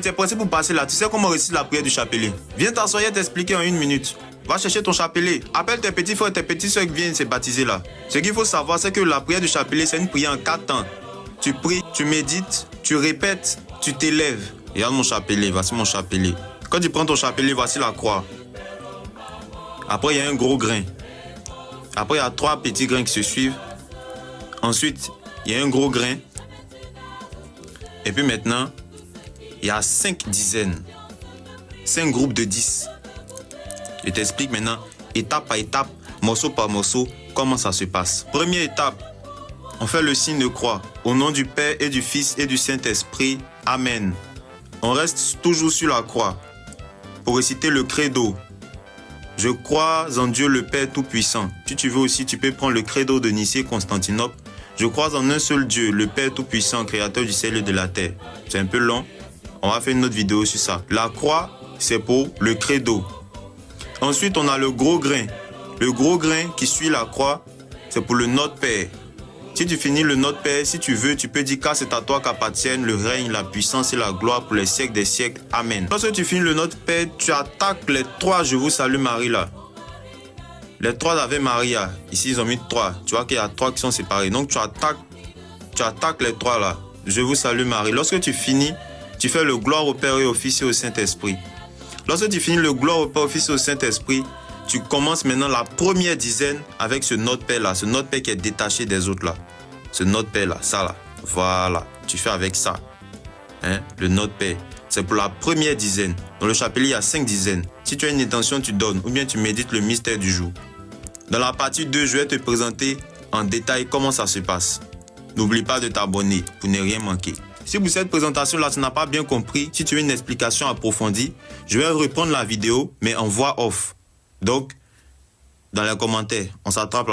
T'es pressé pour passer là. Tu sais comment réciter la prière du chapelet. Viens t'asseoir et t'expliquer en 1 minute. Va chercher ton chapelet. Appelle tes petits frères et tes petites soeurs qui viennent se baptiser là. Ce qu'il faut savoir, c'est que la prière du chapelet, c'est une prière en 4 temps. Tu pries, tu médites, tu répètes, tu t'élèves. Regarde mon chapelet, voici mon chapelet. Quand tu prends ton chapelet, voici la croix. Après, il y a un gros grain. Après, il y a 3 petits grains qui se suivent. Ensuite, il y a un gros grain. Et puis maintenant, il y a 5 dizaines. 5 groupes de 10. Je t'explique maintenant, étape par étape, morceau par morceau, comment ça se passe. Première étape, on fait le signe de croix. Au nom du Père et du Fils et du Saint-Esprit. Amen. On reste toujours sur la croix pour réciter le credo. Je crois en Dieu le Père Tout-Puissant. Si tu veux aussi, tu peux prendre le credo de Nicée-Constantinople. Je crois en un seul Dieu, le Père Tout-Puissant, créateur du ciel et de la terre. C'est un peu long. On va faire une autre vidéo sur ça. La croix, c'est pour le credo. Ensuite, on a le gros grain. Le gros grain qui suit la croix, c'est pour le Notre Père. Si tu finis le Notre Père, si tu veux, tu peux dire car c'est à toi qu'appartiennent le règne, la puissance et la gloire pour les siècles des siècles. Amen. Lorsque tu finis le Notre Père, tu attaques les 3 Je vous salue Marie là. Les 3 Ave Maria. Ici, ils ont mis 3. Tu vois qu'il y a 3 qui sont séparés. Donc, tu attaques les 3 là. Je vous salue Marie. Lorsque tu finis, tu fais le gloire au Père et au Fils et au Saint-Esprit. Lorsque tu finis le gloire au Père, au Fils et au Saint-Esprit, tu commences maintenant la première dizaine avec ce Notre Père là. Ce Notre Père qui est détaché des autres là. Ce Notre Père là, ça là. Voilà. Tu fais avec ça. Hein? Le Notre Père. C'est pour la première dizaine. Dans le chapelet, il y a 5 dizaines. Si tu as une intention, tu donnes. Ou bien tu médites le mystère du jour. Dans la partie 2, je vais te présenter en détail comment ça se passe. N'oublie pas de t'abonner pour ne rien manquer. Si pour cette présentation-là, tu n'as pas bien compris, si tu veux une explication approfondie, je vais reprendre la vidéo, mais en voix off. Donc, dans les commentaires, on s'attrape là.